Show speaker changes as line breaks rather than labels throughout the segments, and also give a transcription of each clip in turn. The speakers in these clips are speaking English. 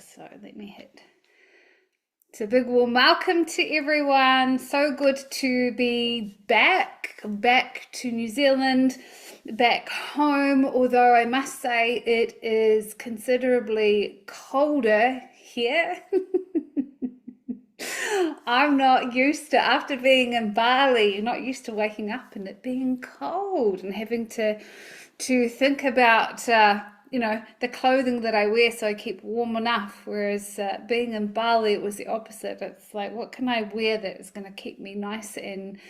So let me hit. It's a big warm welcome to everyone. So good to be back to New Zealand, back home, although I must say it is considerably colder here. I'm not used to, after being in Bali, you're not used to waking up and it being cold and having to think about the clothing that I wear so I keep warm enough. Whereas being in Bali, it was the opposite. It's like, what can I wear that is going to keep me nice and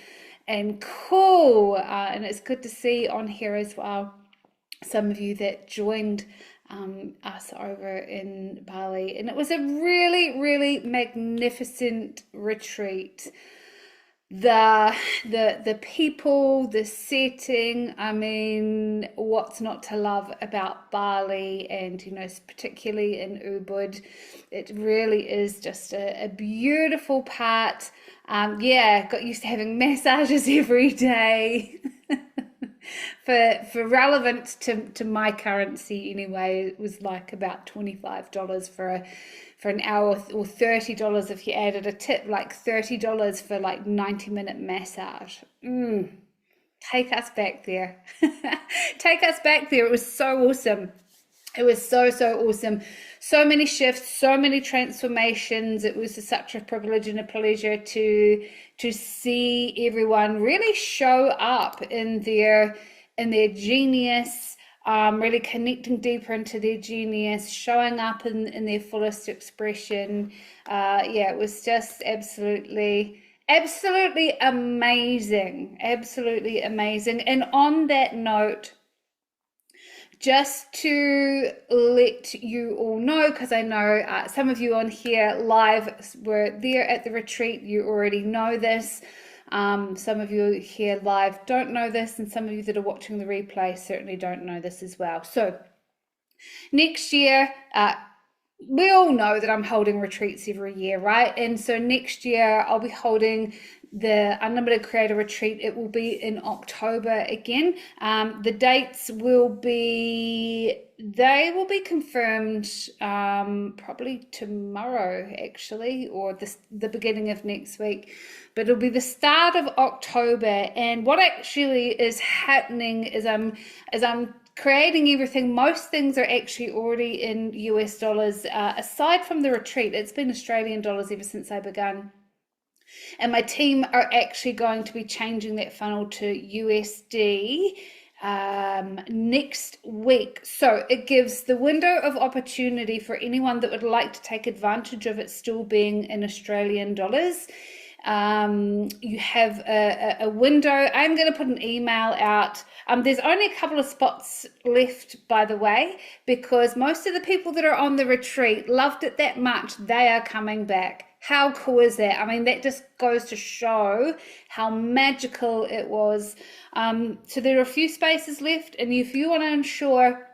cool? And it's good to see on here as well some of you that joined us over in Bali, and it was a really, really magnificent retreat. The people, the setting, I mean, what's not to love about Bali, and particularly in Ubud, it really is just a beautiful part. Got used to having massages every day. For relevant to my currency anyway, it was like about $25 for an hour, or $30 if you added a tip, like $30 for like 90-minute massage. Take us back there. Take us back there. It was so awesome. It was so awesome. So many shifts, so many transformations. It was such a privilege and a pleasure to see everyone really show up in their genius, really connecting deeper into their genius, showing up in their fullest expression. It was just absolutely amazing. Absolutely amazing. And on that note, just to let you all know, because I know some of you on here live were there at the retreat, you already know this. Some of you here live don't know this, and some of you that are watching the replay certainly don't know this as well. So next year, we all know that I'm holding retreats every year, right? And so next year I'll be holding the Unlimited Creator Retreat. It will be in October again. The dates will be confirmed probably tomorrow, actually, or the beginning of next week. But it'll be the start of October. And what actually is happening is I'm creating everything. Most things are actually already in US dollars. Aside from the retreat, it's been Australian dollars ever since I began. And my team are actually going to be changing that funnel to USD next week. So it gives the window of opportunity for anyone that would like to take advantage of it still being in Australian dollars. You have a window. I'm going to put an email out. There's only a couple of spots left, by the way, because most of the people that are on the retreat loved it that much. They are coming back. How cool is that? I mean, that just goes to show how magical it was. So there are a few spaces left, and if you want to ensure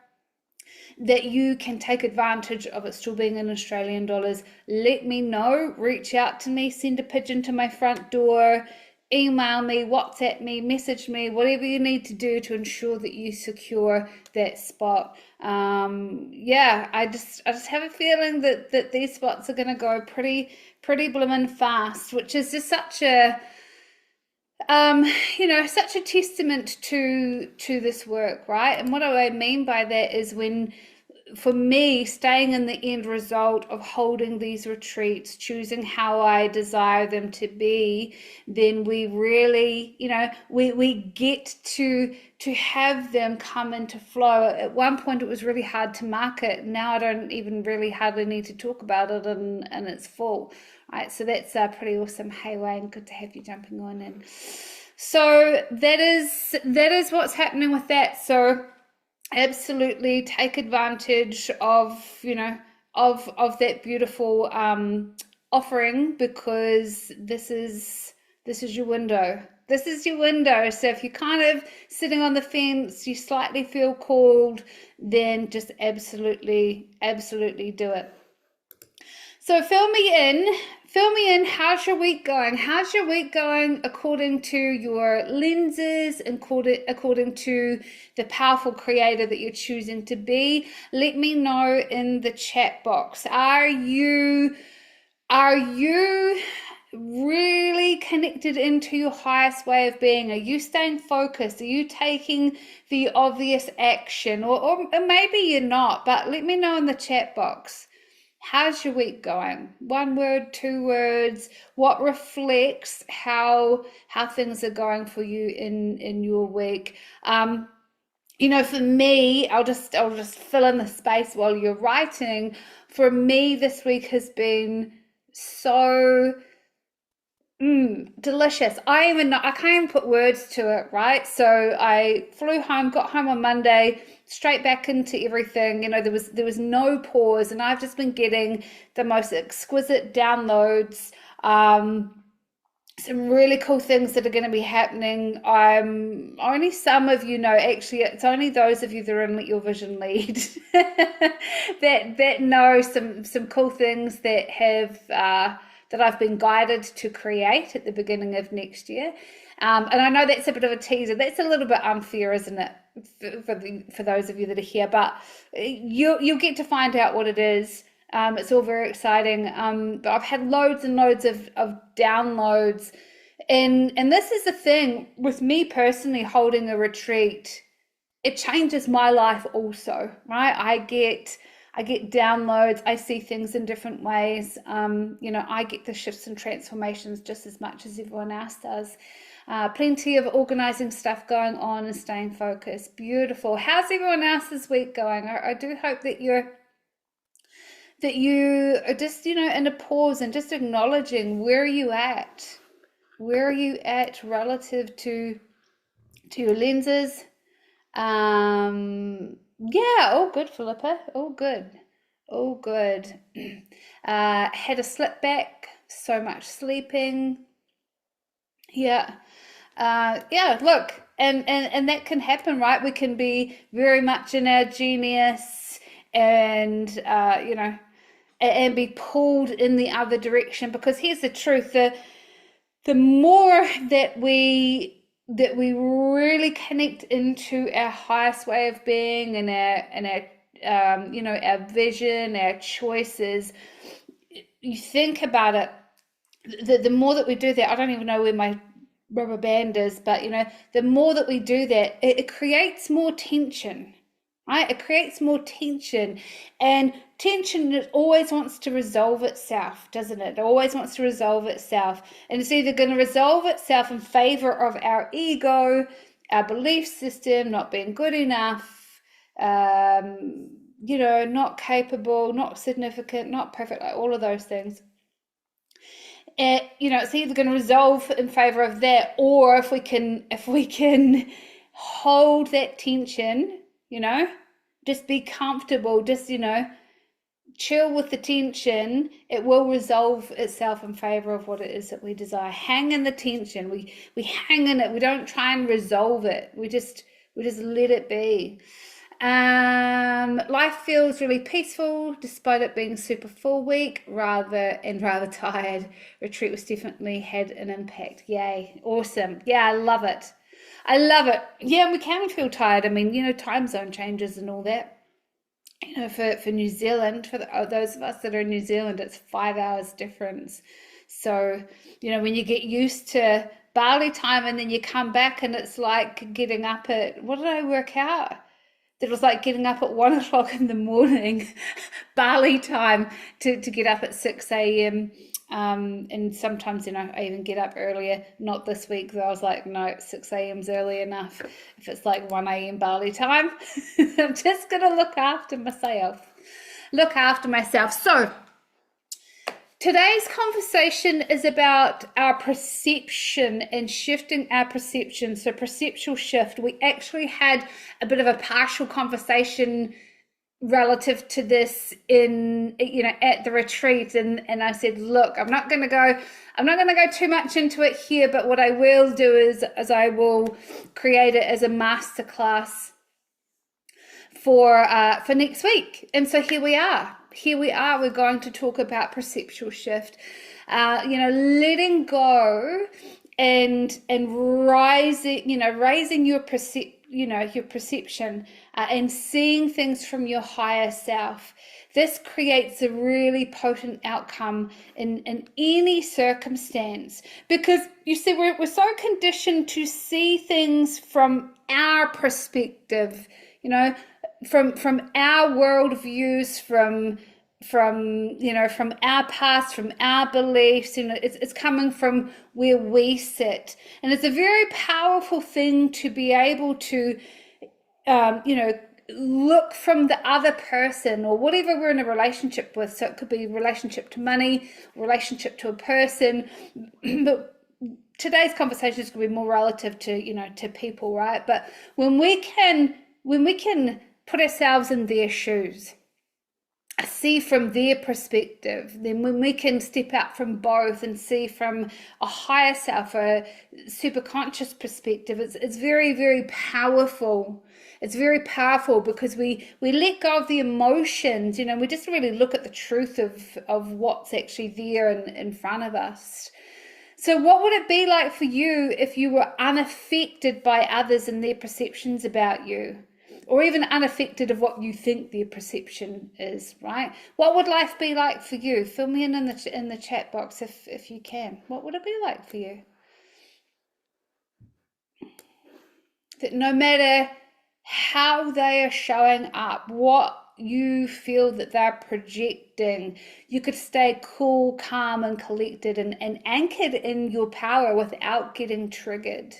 that you can take advantage of it still being in Australian dollars, let me know. Reach out to me, send a pigeon to my front door, email me, WhatsApp me, message me, whatever you need to do to ensure that you secure that spot. I just have a feeling that these spots are going to go pretty bloomin' fast, which is just such a such a testament to this work, right? And what do I mean by that is when, for me, staying in the end result of holding these retreats, choosing how I desire them to be, then we really, we get to have them come into flow. At one point it was really hard to market. Now I don't even really hardly need to talk about it, and it's full, right? So that's pretty awesome. Hey Wayne, good to have you jumping on in. So that is what's happening with that. So absolutely take advantage of that beautiful offering, because this is your window. This is your window. So if you're kind of sitting on the fence, you slightly feel called, then just absolutely do it. So fill me in. How's your week going? How's your week going according to your lenses and according to the powerful creator that you're choosing to be? Let me know in the chat box. Are you really connected into your highest way of being? Are you staying focused? Are you taking the obvious action? Or maybe you're not, but let me know in the chat box. How's your week going? 1 word, 2 words, what reflects how things are going for you in your week? You know, for me, I'll just fill in the space while you're writing. For me, this week has been so delicious. I can't even put words to it, right? So I flew home, got home on Monday, straight back into everything. You know, there was no pause, and I've just been getting the most exquisite downloads. Some really cool things that are going to be happening. Only some of you know, actually it's only those of you that are in your vision lead that know some cool things that have that I've been guided to create at the beginning of next year. And I know that's a bit of a teaser. That's a little bit unfair, isn't it, for those of you that are here? But you'll get to find out what it is. It's all very exciting. But I've had loads and loads of downloads. And this is the thing with me personally holding a retreat. It changes my life also, right? I get downloads. I see things in different ways. You know, I get the shifts and transformations just as much as everyone else does. Plenty of organizing stuff going on and staying focused. Beautiful. How's everyone else's week going? I do hope that you are just, you know, in a pause and just acknowledging where are you at? Where are you at relative to your lenses? Yeah, all good, Philippa. All good. All good. Had a slip back, so much sleeping. Yeah. Yeah, look, and that can happen, right? We can be very much in our genius and you know, and be pulled in the other direction, because here's the truth, the more that we really connect into our highest way of being and our you know, our vision, our choices, you think about it, the more that we do that, I don't even know where my rubber band is, but you know, the more that we do that, it creates more tension, right? It creates more tension, and tension always wants to resolve itself, doesn't it? It always wants to resolve itself, and it's either going to resolve itself in favor of our ego, our belief system, not being good enough, you know, not capable, not significant, not perfect, like all of those things. You know, it's either going to resolve in favor of that, or if we can hold that tension, you know, just be comfortable, just, you know, chill with the tension, it will resolve itself in favor of what it is that we desire. Hang in the tension. We hang in it. We don't try and resolve it. We just let it be. Life feels really peaceful despite it being a super full week, rather tired. Retreat was definitely had an impact. Yay, awesome. Yeah, I love it. Yeah, we can feel tired. I mean, you know, time zone changes and all that. You know, for New Zealand, for those of us that are in New Zealand, it's 5 hours difference. So, you know, when you get used to Bali time and then you come back and it's like getting up at, what did I work out? It was like getting up at 1 o'clock in the morning, Bali time, to get up at 6 a.m. And sometimes, you know, I even get up earlier. Not this week, though. I was like, no, 6 a.m. is early enough. If it's like 1 a.m. Bali time, I'm just going to look after myself. So today's conversation is about our perception and shifting our perception. So perceptual shift. We actually had a bit of a partial conversation relative to this in, you know, at the retreat, and I said, look, I'm not going to go too much into it here, but what I will do is I will create it as a masterclass for next week. And so here we are. here we are, we're going to talk about perceptual shift. Letting go and raising your perception, and seeing things from your higher self. This creates a really potent outcome in any circumstance, because you see, we're so conditioned to see things from our perspective, from our worldviews, from our past, from our beliefs. It's coming from where we sit, and it's a very powerful thing to be able to look from the other person or whatever we're in a relationship with. So it could be relationship to money, relationship to a person, but today's conversation is going to be more relative to to people, right? But when we can put ourselves in their shoes, see from their perspective, then when we can step out from both and see from a higher self, a superconscious perspective, it's very, very powerful. It's very powerful because we let go of the emotions. We just really look at the truth of what's actually there in front of us. So what would it be like for you if you were unaffected by others and their perceptions about you? Or even unaffected of what you think their perception is, right? What would life be like for you? Fill me in the chat box if you can. What would it be like for you? That no matter how they are showing up, what you feel that they're projecting, you could stay cool, calm, and collected and anchored in your power without getting triggered.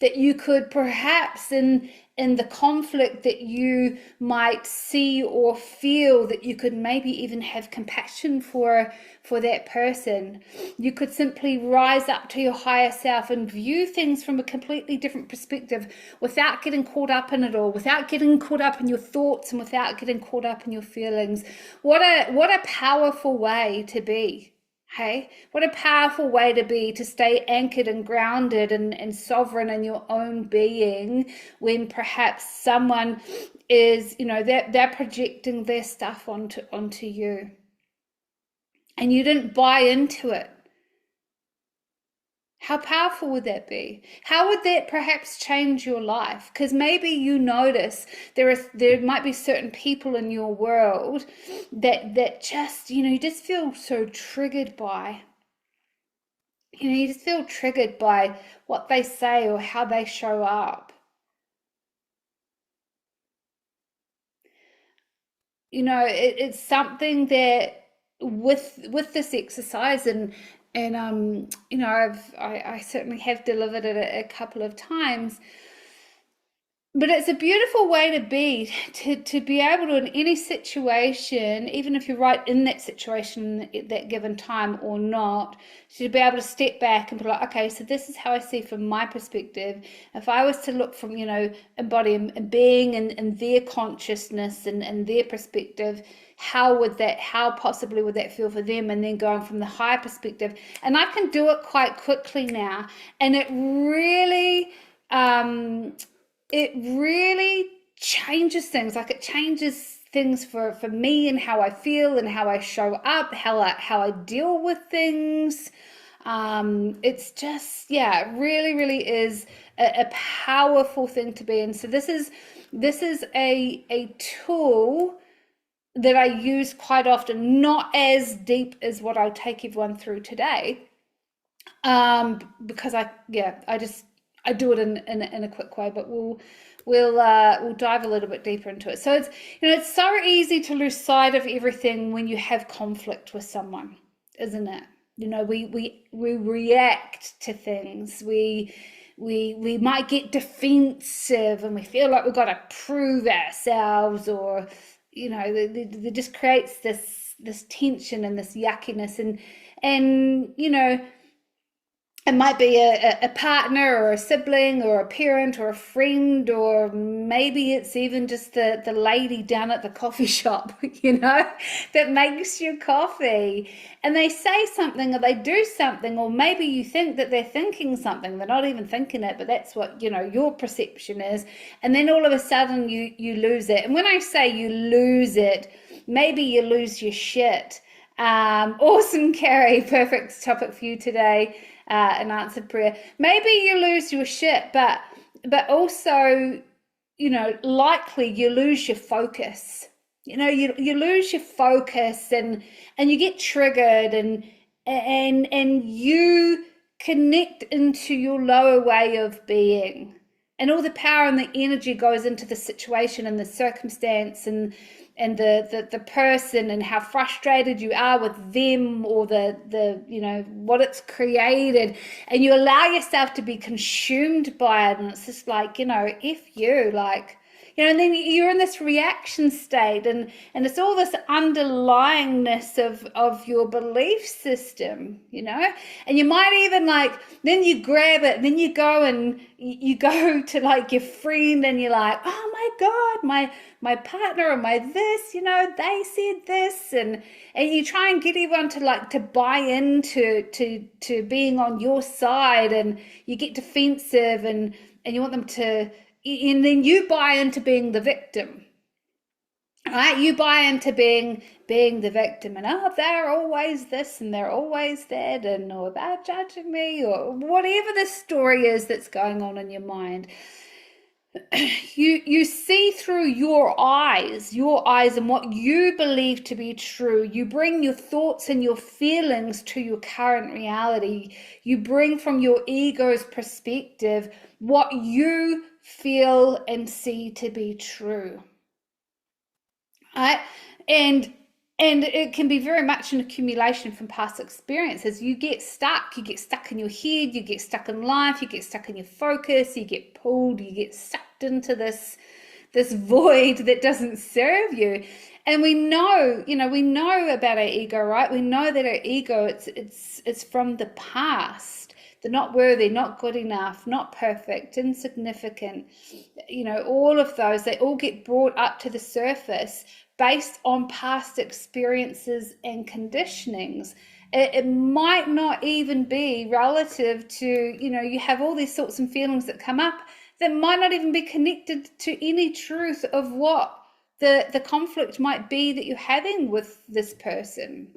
That you could perhaps in the conflict that you might see or feel, that you could maybe even have compassion for that person. You could simply rise up to your higher self and view things from a completely different perspective without getting caught up in it all, without getting caught up in your thoughts and without getting caught up in your feelings. What a powerful way to be. Hey, what a powerful way to be, to stay anchored and grounded and sovereign in your own being, when perhaps someone is, they're projecting their stuff onto you and you didn't buy into it. How powerful would that be? How would that perhaps change your life? Because maybe you notice there might be certain people in your world that just, you just feel so triggered by. You just feel triggered by what they say or how they show up. It's something that with this exercise and I certainly have delivered it a couple of times, but it's a beautiful way to be able to, in any situation, even if you're right in that situation at that given time or not, to be able to step back and be like, okay, so this is how I see from my perspective. If I was to look from, embody and being and their consciousness and their perspective, how possibly would that feel for them? And then going from the higher perspective, and I can do it quite quickly now, and it really changes things. Like, it changes things for me and how I feel and how I show up, how I deal with things. It's just, it really, really is a powerful thing to be in. So this is a tool that I use quite often, not as deep as what I'll take everyone through today, because I do it in a quick way, but we'll dive a little bit deeper into it. So it's so easy to lose sight of everything when you have conflict with someone, isn't it? We react to things. We might get defensive and we feel like we've got to prove ourselves, or it just creates this tension and this yuckiness, and it might be a partner or a sibling or a parent or a friend, or maybe it's even just the lady down at the coffee shop, that makes your coffee, and they say something or they do something, or maybe you think that they're thinking something, they're not even thinking it, but that's what your perception is, and then all of a sudden you lose it. And when I say you lose it, maybe you lose your shit. Awesome, Carrie. Perfect topic for you today. An answered prayer. Maybe you lose your shit, but also, likely you lose your focus. You lose your focus, and you get triggered, and you connect into your lower way of being, and all the power and the energy goes into the situation and the circumstance and the person, and how frustrated you are with them, or the what it's created, and you allow yourself to be consumed by it. And it's just like, if you like, and then you're in this reaction state, and it's all this underlyingness of your belief system, and you might even then you grab it, and then you go and you go to your friend, and you're like, oh my God, my partner, or my this, they said this, and you try and get everyone to buy into to being on your side, and you get defensive, and you want them to. And then you buy into being the victim, right? You buy into being the victim, and they're always this and they're always that, or they're judging me, or whatever the story is that's going on in your mind. You see through your eyes and what you believe to be true. You bring your thoughts and your feelings to your current reality. You bring from your ego's perspective what you feel and see to be true, right? And it can be very much an accumulation from past experiences. You get stuck in your head, you get stuck in life, you get stuck in your focus, you get pulled, you get sucked into this void that doesn't serve you. And we know about our ego, right? We know that our ego, it's from the past. They're not worthy, not good enough, not perfect, insignificant. All of those, they all get brought up to the surface based on past experiences and conditionings. It might not even be relative to, you have all these thoughts and feelings that come up that might not even be connected to any truth of what the conflict might be that you're having with this person.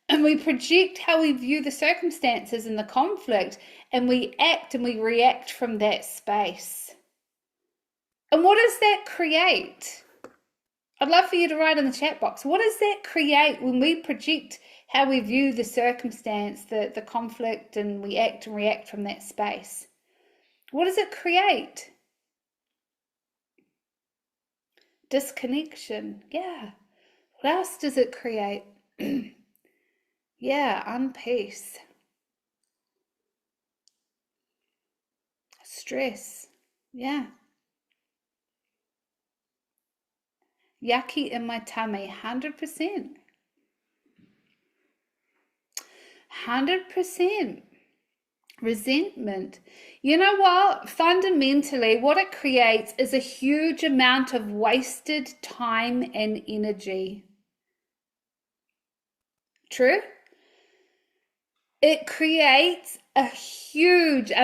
And we project how we view the circumstances and the conflict, and we act and we react from that space. And what does that create? I'd love for you to write in the chat box. What does that create when we project how we view the circumstance, the conflict, and we act and react from that space? What does it create? Disconnection. Yeah. What else does it create? Yeah, unpeace. Stress. Yeah. Yucky in my tummy. 100%. 100%. Resentment. You know what? Fundamentally, what it creates is a huge amount of wasted time and energy. True? It creates a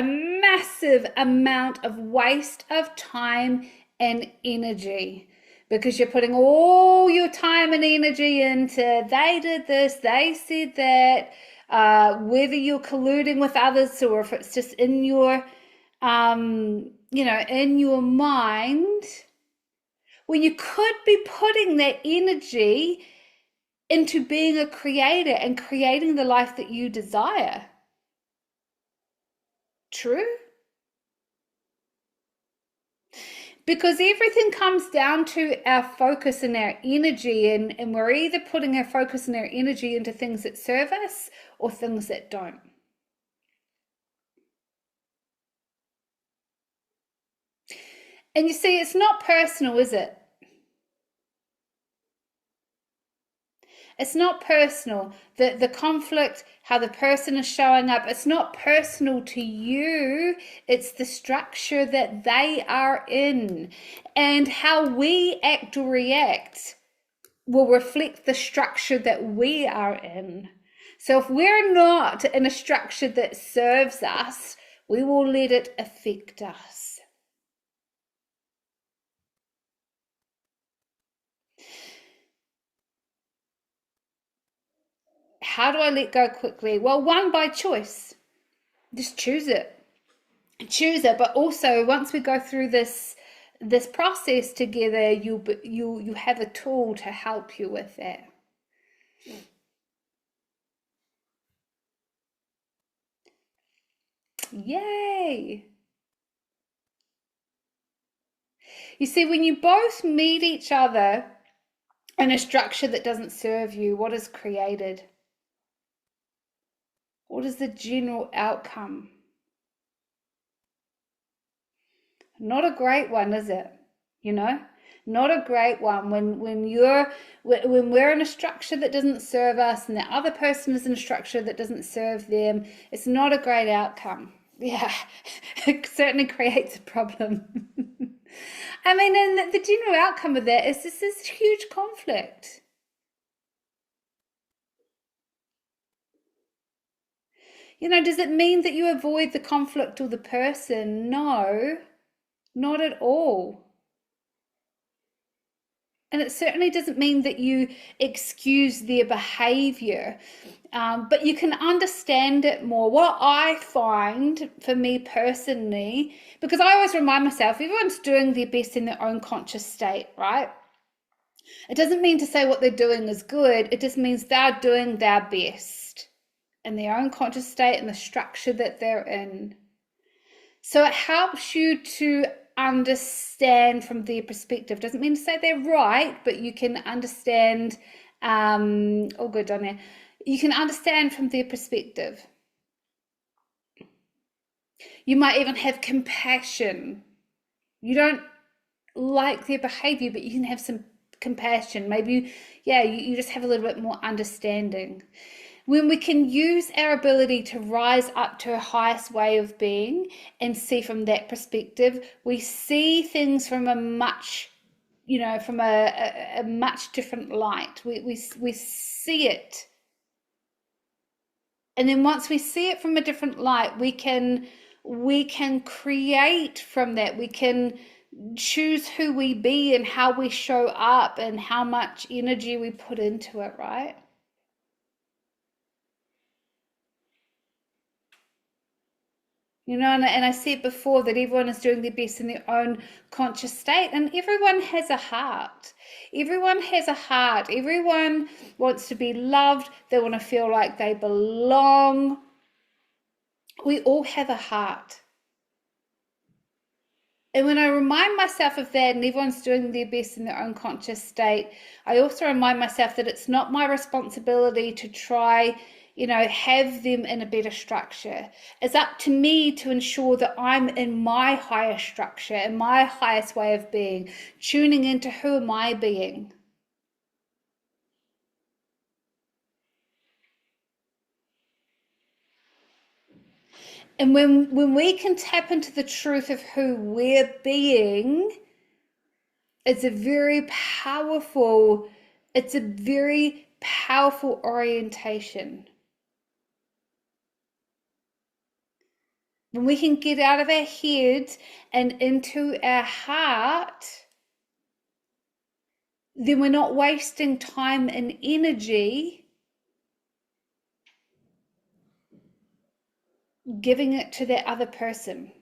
massive amount of waste of time and energy, because you're putting all your time and energy into they did this, they said that, whether you're colluding with others or if it's just in your, in your mind, when you could be putting that energy into being a creator and creating the life that you desire. True? Because everything comes down to our focus and our energy, and we're either putting our focus and our energy into things that serve us or things that don't. And you see, it's not personal, is it? It's not personal. The conflict, how the person is showing up, it's not personal to you. It's the structure that they are in. And how we act or react will reflect the structure that we are in. So if we're not in a structure that serves us, we will let it affect us. How do I let go quickly? Well, one, by choice. Just choose it. Choose it. But also, once we go through this process together, you have a tool to help you with that. Yay! You see, when you both meet each other in a structure that doesn't serve you, what is created? What is the general outcome? Not a great one, is it? You know, not a great one. When we're in a structure that doesn't serve us, and the other person is in a structure that doesn't serve them, it's not a great outcome. Yeah, it certainly creates a problem. I mean, and the general outcome of that is this is huge conflict. You know, does it mean that you avoid the conflict or the person? No, not at all. And it certainly doesn't mean that you excuse their behavior, but you can understand it more. What I find for me personally, because I always remind myself, everyone's doing their best in their own conscious state, right? It doesn't mean to say what they're doing is good, it just means they're doing their best in their own conscious state and the structure that they're in. So it helps you to understand from their perspective. Doesn't mean to say they're right, but you can understand. Oh, good on there. You can understand from their perspective. You might even have compassion. You don't like their behavior, but you can have some compassion. Maybe, you just have a little bit more understanding. When we can use our ability to rise up to our highest way of being and see from that perspective, we see things from a much, from a much different light. We see it. And then once we see it from a different light, we can create from that. We can choose who we be and how we show up and how much energy we put into it, right? And I said before that everyone is doing their best in their own conscious state, and everyone has a heart. Everyone has a heart. Everyone wants to be loved. They want to feel like they belong. We all have a heart. And when I remind myself of that, and everyone's doing their best in their own conscious state, I also remind myself that it's not my responsibility to try have them in a better structure. It's up to me to ensure that I'm in my higher structure, in my highest way of being, tuning into who am I being. And when we can tap into the truth of who we're being, it's a very powerful orientation. When we can get out of our heads and into our heart, then we're not wasting time and energy giving it to that other person.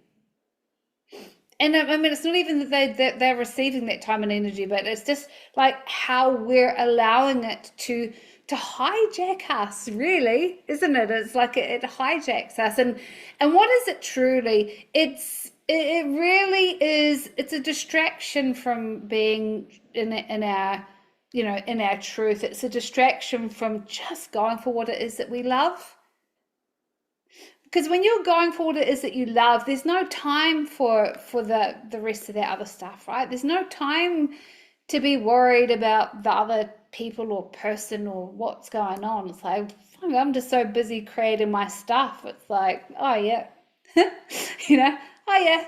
And I mean, it's not even that they're receiving that time and energy, but it's just like how we're allowing it to hijack us, really, isn't it? It's like it hijacks us. And what is it truly? It really is. It's a distraction from being in our in our truth. It's a distraction from just going for what it is that we love. Because when you're going for what it is that you love, there's no time for the rest of that other stuff, right? There's no time to be worried about the other people or person or what's going on. It's like, I'm just so busy creating my stuff. It's like, oh yeah, oh yeah,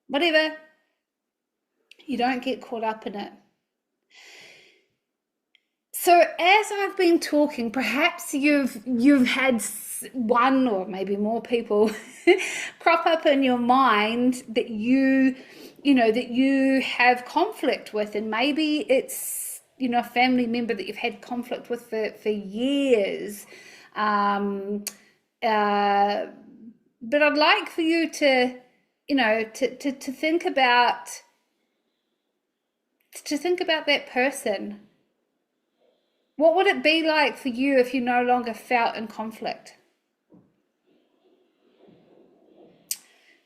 whatever. You don't get caught up in it. So as I've been talking, perhaps you've had one or maybe more people crop up in your mind that you have conflict with, and maybe it's a family member that you've had conflict with for years. Um, uh, but I'd like for you to, to think about that person. What would it be like for you if you no longer felt in conflict?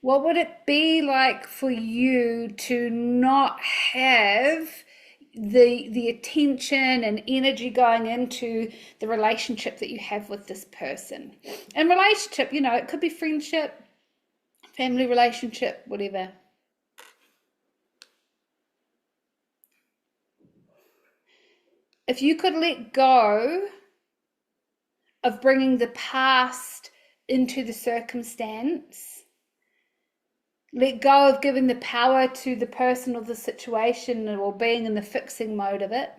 What would it be like for you to not have the attention and energy going into the relationship that you have with this person? And relationship, it could be friendship, family relationship, whatever. If you could let go of bringing the past into the circumstance, let go of giving the power to the person or the situation or being in the fixing mode of it,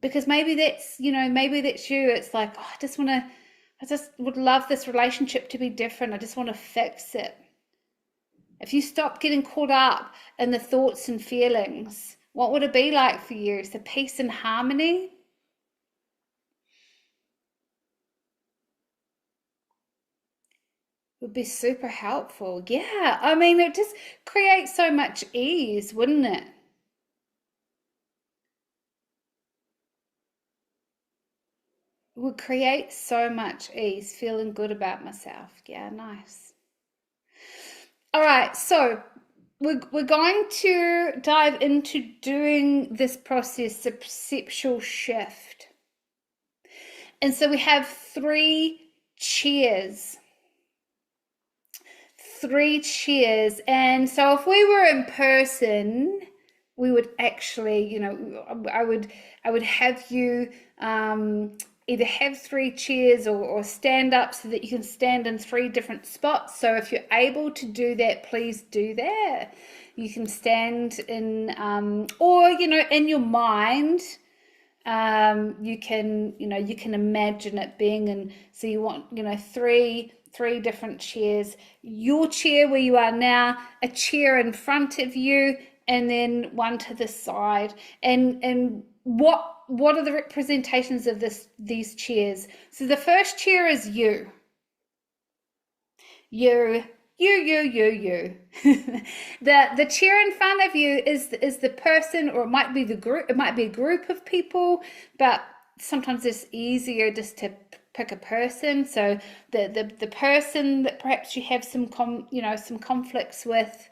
because maybe that's you. It's like, oh, I just would love this relationship to be different. I just want to fix it. If you stop getting caught up in the thoughts and feelings, what would it be like for you? So peace and harmony. Would be super helpful. Yeah, I mean, it just creates so much ease, wouldn't it? It would create so much ease, feeling good about myself. Yeah, nice. All right, so we're going to dive into doing this process, the perceptual shift. And so we have chairs. Three chairs. And so if we were in person, we would actually, I would have you either have three chairs or stand up so that you can stand in three different spots. So if you're able to do that, please do that. You can stand in, or, in your mind, you can imagine it being in, so you want, three different chairs, your chair where you are now, a chair in front of you, and then one to the side. And what are the representations of these chairs? So the first chair is you. You. The chair in front of you is the person, or it might be the group. It might be a group of people, but sometimes it's easier just to pick a person. So the person that perhaps you have some conflicts with.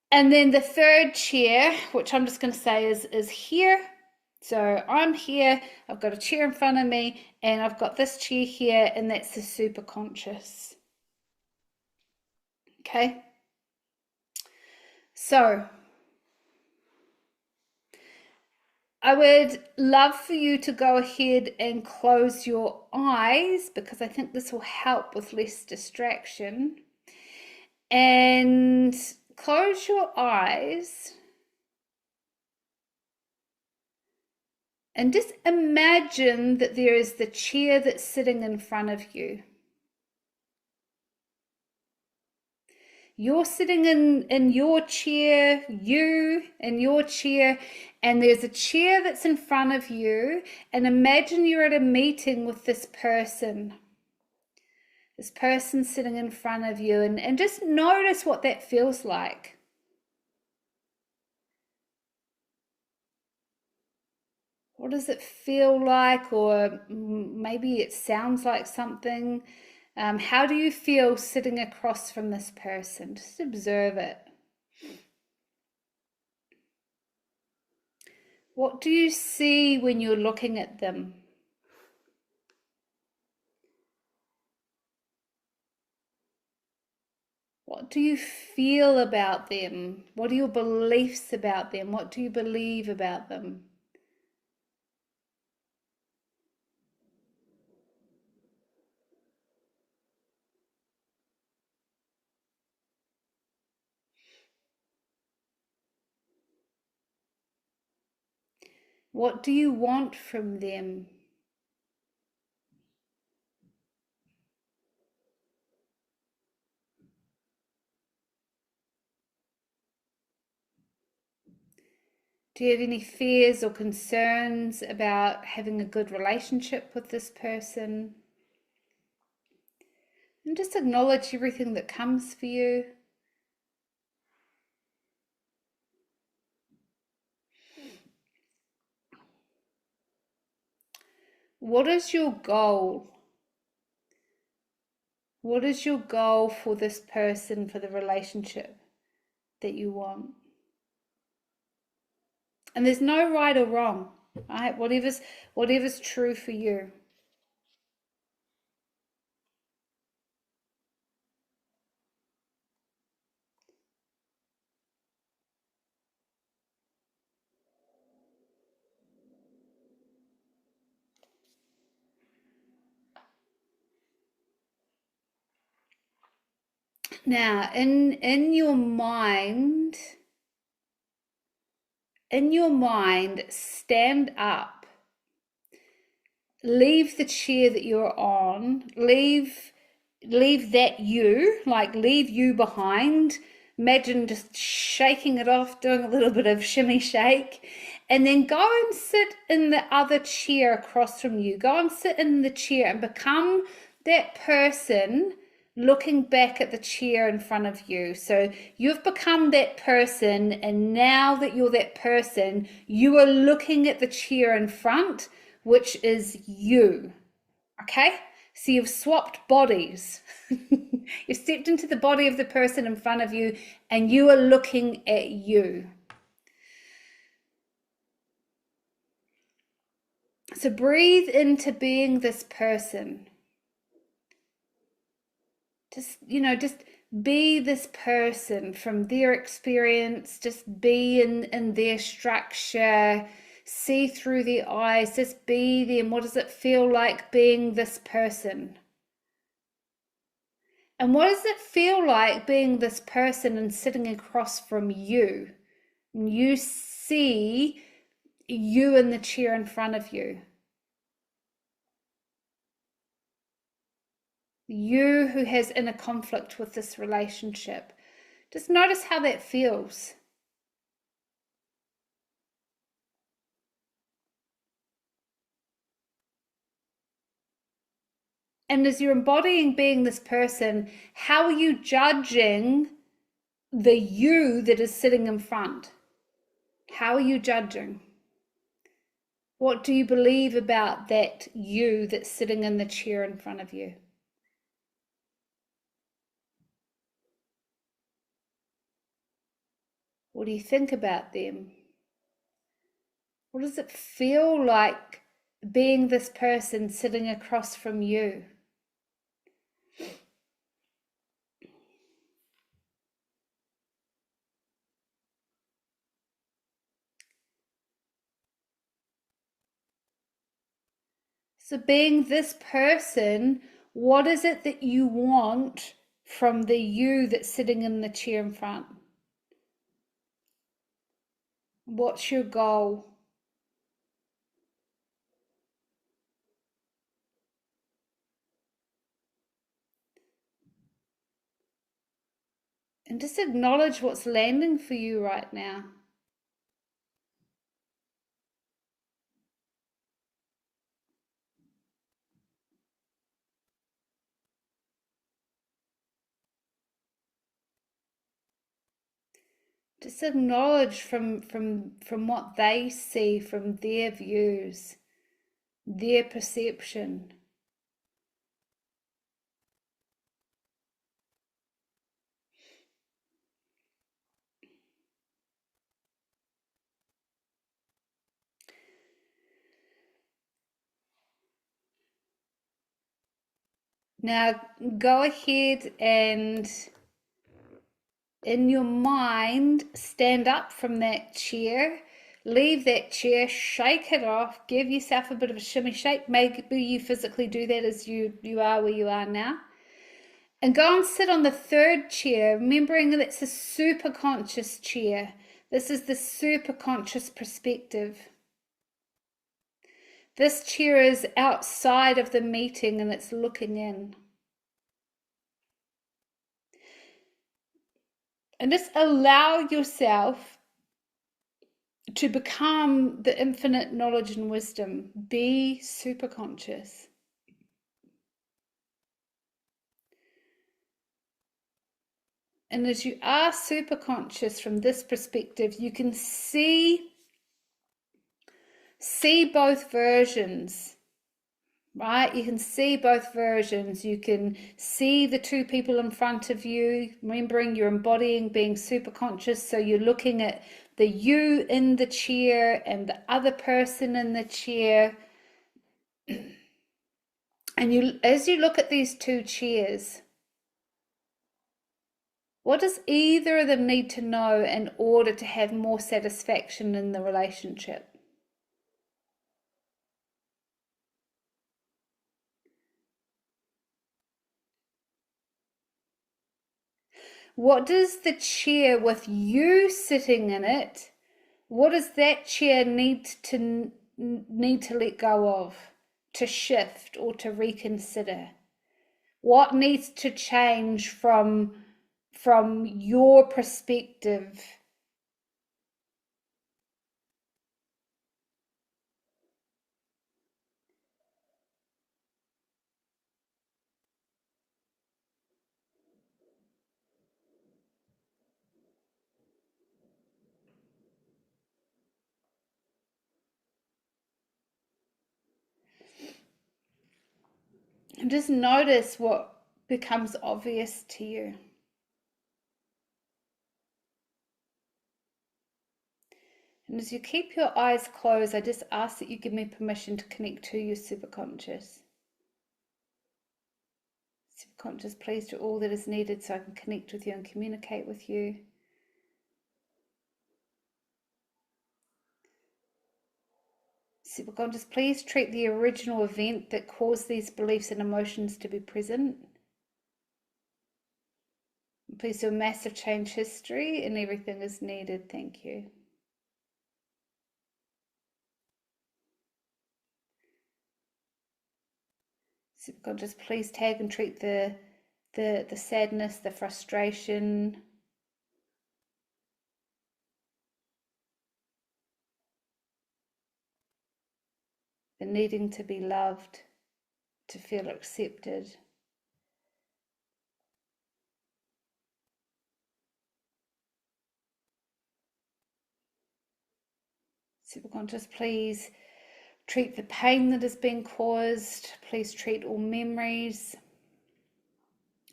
And then the third chair, which I'm just going to say is here. So I'm here, I've got a chair in front of me, and I've got this chair here, and that's the super conscious. Okay. So I would love for you to go ahead and close your eyes, because I think this will help with less distraction. And close your eyes and just imagine that there is the chair that's sitting in front of you. You're sitting in your chair, you in your chair, and there's a chair that's in front of you, and imagine you're at a meeting with this person sitting in front of you, and just notice what that feels like. What does it feel like? Or maybe it sounds like something. How do you feel sitting across from this person? Just observe it. What do you see when you're looking at them? What do you feel about them? What are your beliefs about them? What do you believe about them? What do you want from them? Do you have any fears or concerns about having a good relationship with this person? And just acknowledge everything that comes for you. What is your goal? What is your goal for this person, for the relationship that you want? And there's no right or wrong, right? Whatever's true for you. Now, in your mind, stand up. Leave the chair that you're on. Leave that you, like leave you behind. Imagine just shaking it off, doing a little bit of shimmy shake, and then go and sit in the other chair across from you. Go and sit in the chair and become that person looking back at the chair in front of you. So you've become that person, and now that you're that person, you are looking at the chair in front, which is you. Okay? So you've swapped bodies. You've stepped into the body of the person in front of you, and you are looking at you. So breathe into being this person. Just be this person from their experience. Just be in their structure. See through their eyes. Just be them. What does it feel like being this person? And what does it feel like being this person and sitting across from you? And you see you in the chair in front of you. You who has inner conflict with this relationship. Just notice how that feels. And as you're embodying being this person, how are you judging the you that is sitting in front? How are you judging? What do you believe about that you that's sitting in the chair in front of you? What do you think about them? What does it feel like being this person sitting across from you? So being this person, what is it that you want from the you that's sitting in the chair in front? What's your goal? And just acknowledge what's landing for you right now. Just acknowledge from what they see, from their views, their perception. Now go ahead and in your mind stand up from that chair, leave that chair, shake it off, give yourself a bit of a shimmy shake. Maybe you physically do that as you are where you are now. And go and sit on the third chair, remembering that it's a super conscious chair. This is the super conscious perspective. This chair is outside of the meeting and it's looking in. And just allow yourself to become the infinite knowledge and wisdom, be super conscious. And as you are super conscious from this perspective, you can see both versions, right? You can see both versions. You can see the two people in front of you, remembering you're embodying being super conscious. So you're looking at the you in the chair and the other person in the chair. And you, as you look at these two chairs, what does either of them need to know in order to have more satisfaction in the relationship? What does the chair with you sitting in it, what does that chair need to let go of, to shift or to reconsider? What needs to change from your perspective? And just notice what becomes obvious to you. And as you keep your eyes closed, I just ask that you give me permission to connect to your superconscious. Subconscious, please do all that is needed so I can connect with you and communicate with you. Subconscious, please treat the original event that caused these beliefs and emotions to be present. Please do a massive change history and everything is needed. Thank you. Subconscious, please tag and treat the sadness, the frustration, the needing to be loved, to feel accepted. Subconscious, please treat the pain that has been caused. Please treat all memories,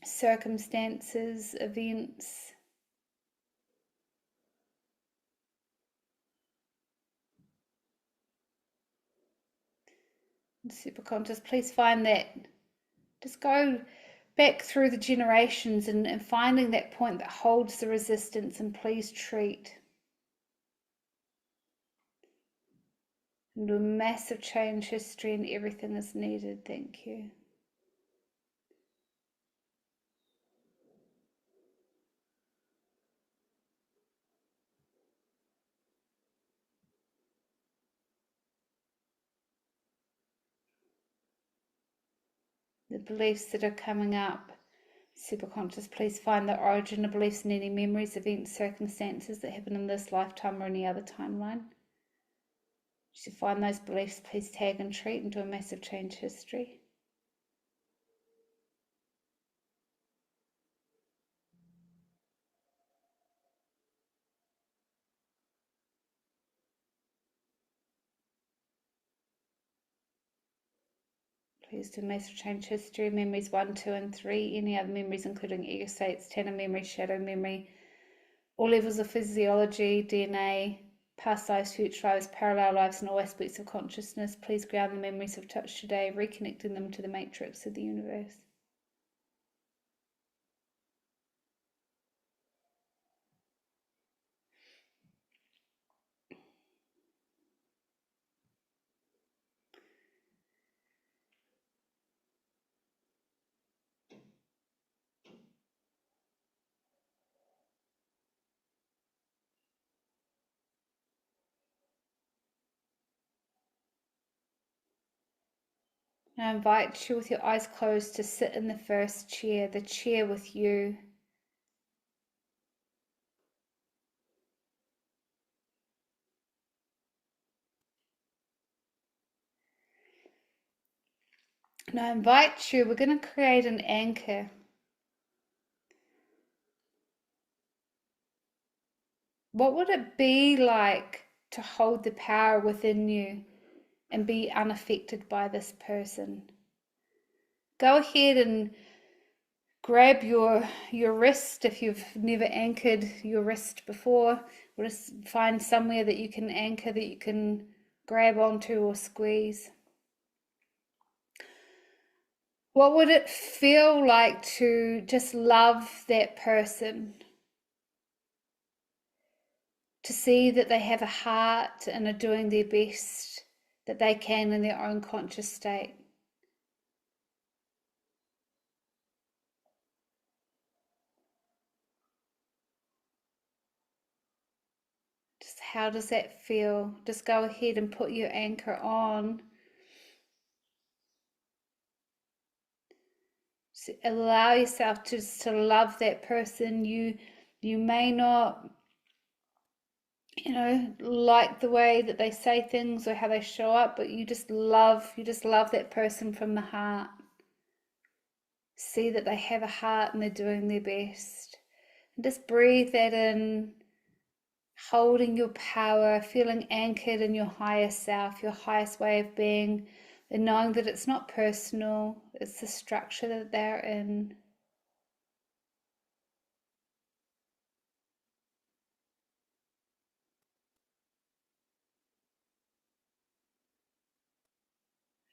circumstances, events. Superconscious, please find that, just go back through the generations and finding that point that holds the resistance, and please treat. And do a massive change history and everything is needed. Thank you. The beliefs that are coming up, superconscious, please find the origin of beliefs and any memories, events, circumstances that happen in this lifetime or any other timeline. To find those beliefs, please tag and treat and do a massive change history. Please do massive change history, memories 1, 2, and 3, any other memories including ego states, Tanner memory, shadow memory, all levels of physiology, DNA, past lives, future lives, parallel lives, and all aspects of consciousness. Please ground the memories of touch today, reconnecting them to the matrix of the universe. I invite you with your eyes closed to sit in the first chair, the chair with you. And I invite you, we're going to create an anchor. What would it be like to hold the power within you and be unaffected by this person? Go ahead and grab your wrist if you've never anchored your wrist before. Or just find somewhere that you can anchor, that you can grab onto or squeeze. What would it feel like to just love that person? To see that they have a heart and are doing their best that they can in their own conscious state. Just how does that feel? Just go ahead and put your anchor on. Just allow yourself to love that person. You may not, like the way that they say things or how they show up, but you just love that person from the heart. See that they have a heart and they're doing their best. And just breathe that in, holding your power, feeling anchored in your higher self, your highest way of being, and knowing that it's not personal, it's the structure that they're in.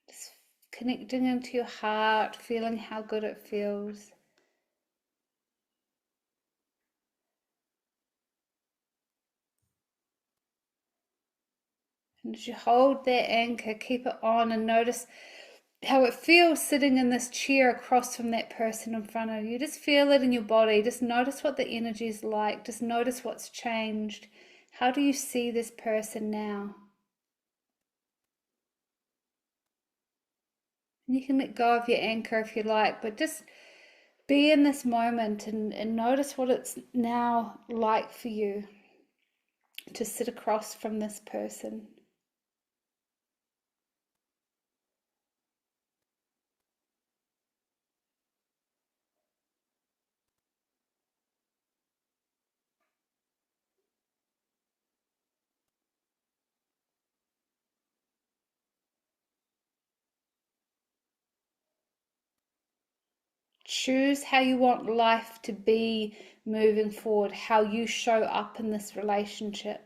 Just connecting into your heart, feeling how good it feels. And as you hold that anchor, keep it on and notice how it feels sitting in this chair across from that person in front of you. Just feel it in your body. Just notice what the energy is like. Just notice what's changed. How do you see this person now? And you can let go of your anchor if you like, but just be in this moment and notice what it's now like for you to sit across from this person. Choose how you want life to be moving forward, how you show up in this relationship.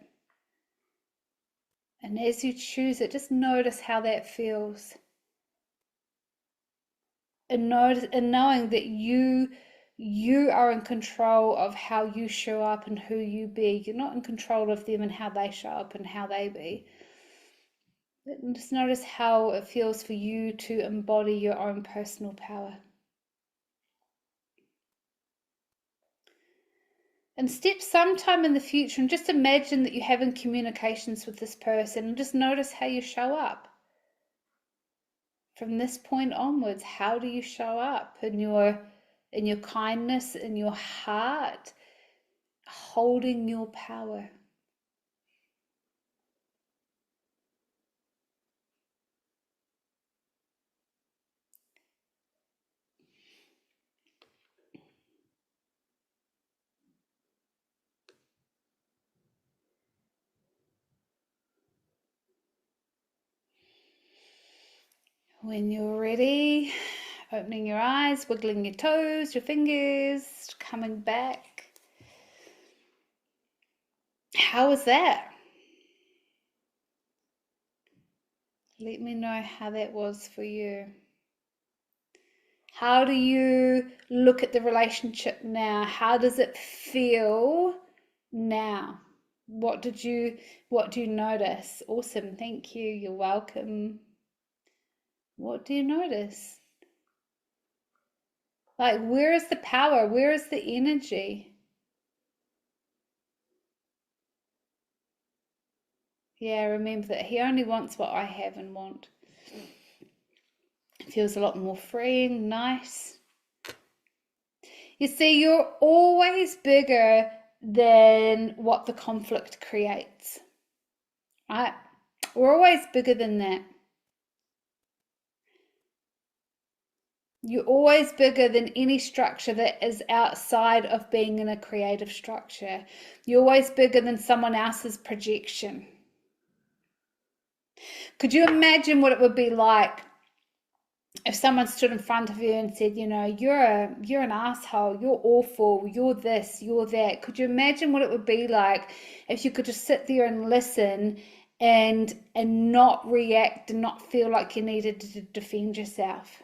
And as you choose it, just notice how that feels. And knowing that you are in control of how you show up and who you be. You're not in control of them and how they show up and how they be. And just notice how it feels for you to embody your own personal power. And step sometime in the future and just imagine that you're having communications with this person and just notice how you show up. From this point onwards, how do you show up in your kindness, in your heart, holding your power? When you're ready, opening your eyes, wiggling your toes, your fingers, coming back. How was that? Let me know how that was for you. How do you look at the relationship now? How does it feel now? What do you notice? Awesome, thank you. You're welcome. What do you notice? Like, where is the power? Where is the energy? Yeah, remember that he only wants what I have and want. It feels a lot more freeing, nice. You see, you're always bigger than what the conflict creates. Right? We're always bigger than that. You're always bigger than any structure that is outside of being in a creative structure. You're always bigger than someone else's projection. Could you imagine what it would be like if someone stood in front of you and said, you know, you're an asshole, you're awful, you're this, you're that? Could you imagine what it would be like if you could just sit there and listen and not react and not feel like you needed to defend yourself?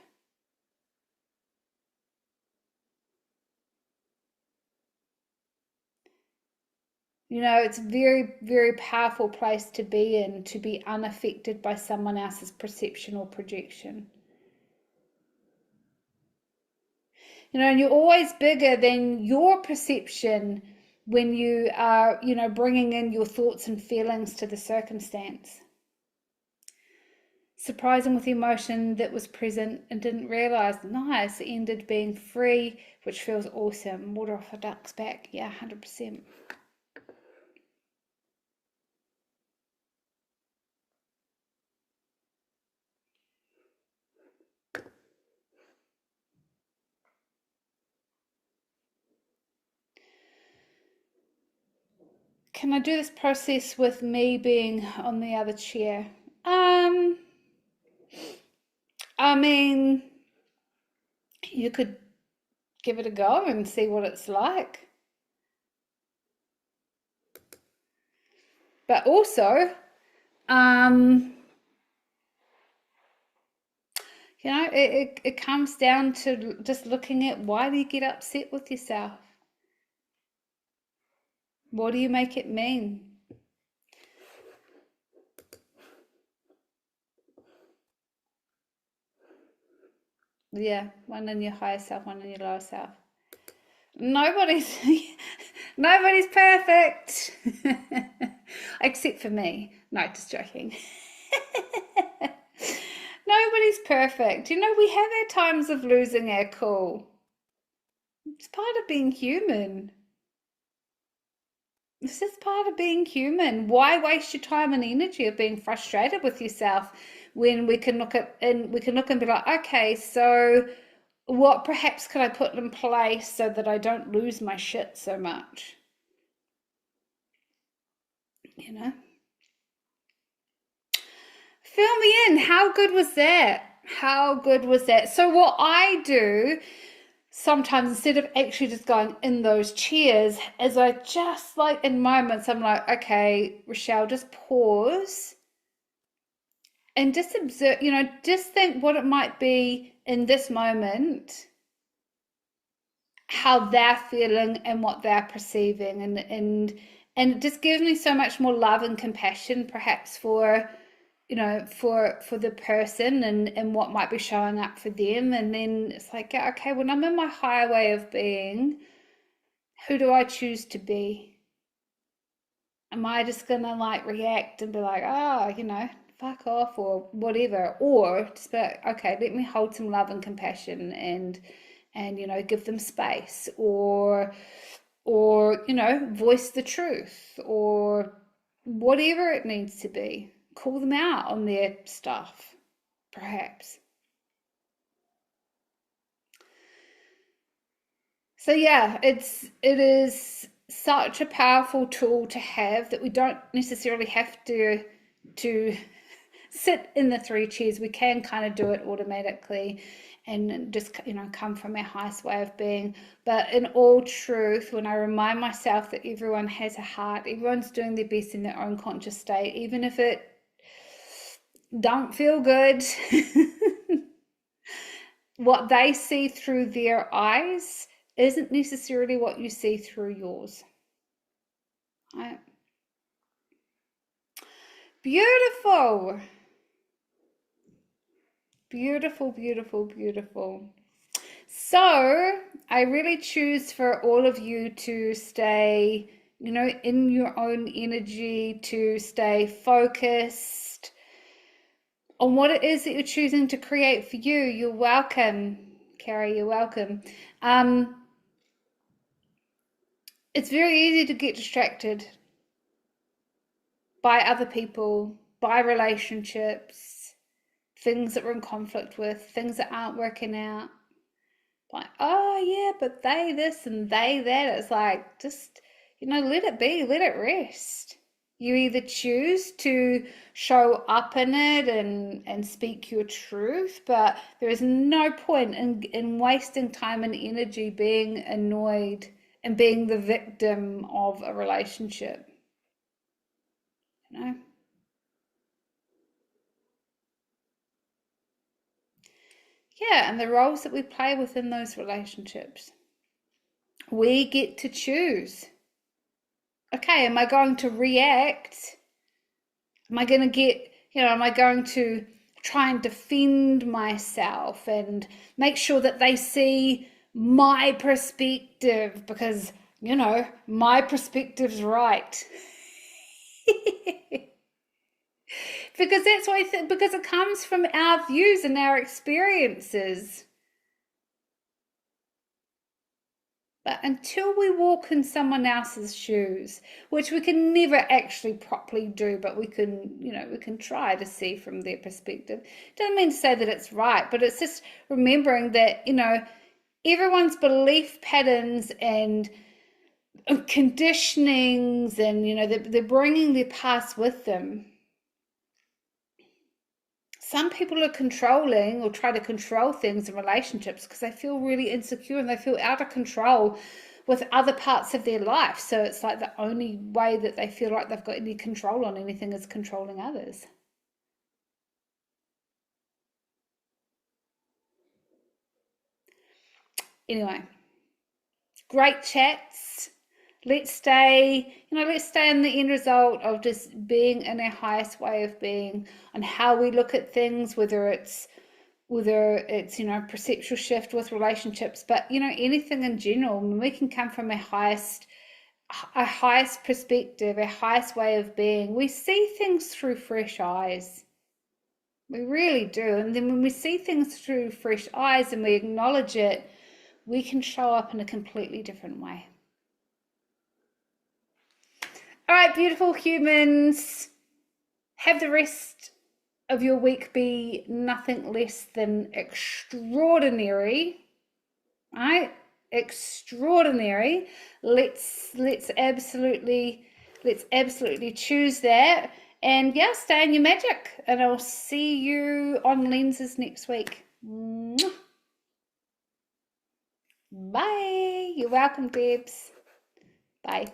You know, it's a very, very powerful place to be in, to be unaffected by someone else's perception or projection. You know, and you're always bigger than your perception when you are, you know, bringing in your thoughts and feelings to the circumstance. Surprising with emotion that was present and didn't realize. Nice, ended being free, which feels awesome. Water off a duck's back. Yeah, 100%. Can I do this process with me being on the other chair? I mean, you could give it a go and see what it's like. But also, you know, it comes down to just looking at, why do you get upset with yourself? What do you make it mean? Yeah, one in your higher self, one in your lower self. Nobody's nobody's perfect. Except for me. No, just joking. Nobody's perfect. You know, we have our times of losing our cool. It's part of being human. This is part of being human. Why waste your time and energy of being frustrated with yourself when we can look at and we can look and be like, okay, so what perhaps could I put in place so that I don't lose my shit so much? You know? Fill me in. How good was that? How good was that? So what I do sometimes, instead of actually just going in those chairs, is I just, like, in moments, I'm like, okay, Rochelle, just pause and just observe, you know, just think what it might be in this moment, how they're feeling and what they're perceiving, and it just gives me so much more love and compassion perhaps for, you know, for the person and what might be showing up for them. And then it's like, yeah, okay, when I'm in my higher way of being, who do I choose to be? Am I just gonna like react and be like, oh, you know, fuck off or whatever, or just be like, okay, let me hold some love and compassion and you know, give them space, or you know, voice the truth, or whatever it needs to be. Call them out on their stuff, perhaps. So yeah, it is such a powerful tool to have that we don't necessarily have to sit in the three chairs. We can kind of do it automatically and just, you know, come from our highest way of being. But in all truth, when I remind myself that everyone has a heart, everyone's doing their best in their own conscious state, even if it don't feel good, what they see through their eyes isn't necessarily what you see through yours. Right? Beautiful. Beautiful, beautiful, beautiful. So I really choose for all of you to stay, you know, in your own energy, to stay focused on what it is that you're choosing to create for you. You're welcome, Carrie, you're welcome. It's very easy to get distracted by other people, by relationships, things that we're in conflict with, things that aren't working out. Like, oh yeah, but they this and they that. It's like, just, let it be, let it rest. You either choose to show up in it and speak your truth, but there is no point in wasting time and energy being annoyed and being the victim of a relationship. You know? Yeah, and the roles that we play within those relationships. We get to choose. Okay, am I going to react? Am I going to am I going to try and defend myself and make sure that they see my perspective because, my perspective's right? Because that's why because it comes from our views and our experiences. But until we walk in someone else's shoes, which we can never actually properly do, but we can, we can try to see from their perspective. Doesn't mean to say that it's right, but it's just remembering that, everyone's belief patterns and conditionings and, they're bringing their past with them. Some people are controlling or try to control things in relationships because they feel really insecure and they feel out of control with other parts of their life. So it's like the only way that they feel like they've got any control on anything is controlling others. Anyway, great chats. Let's stay in the end result of just being in our highest way of being, on how we look at things, whether it's perceptual shift with relationships, but anything in general. When we can come from a highest perspective, a highest way of being, we see things through fresh eyes. We really do. And then when we see things through fresh eyes and we acknowledge it, we can show up in a completely different way. All right, beautiful humans, have the rest of your week be nothing less than extraordinary. All right, extraordinary. Let's absolutely choose that. And yeah, stay in your magic. And I'll see you on Lenses next week. Bye. You're welcome, Debs. Bye.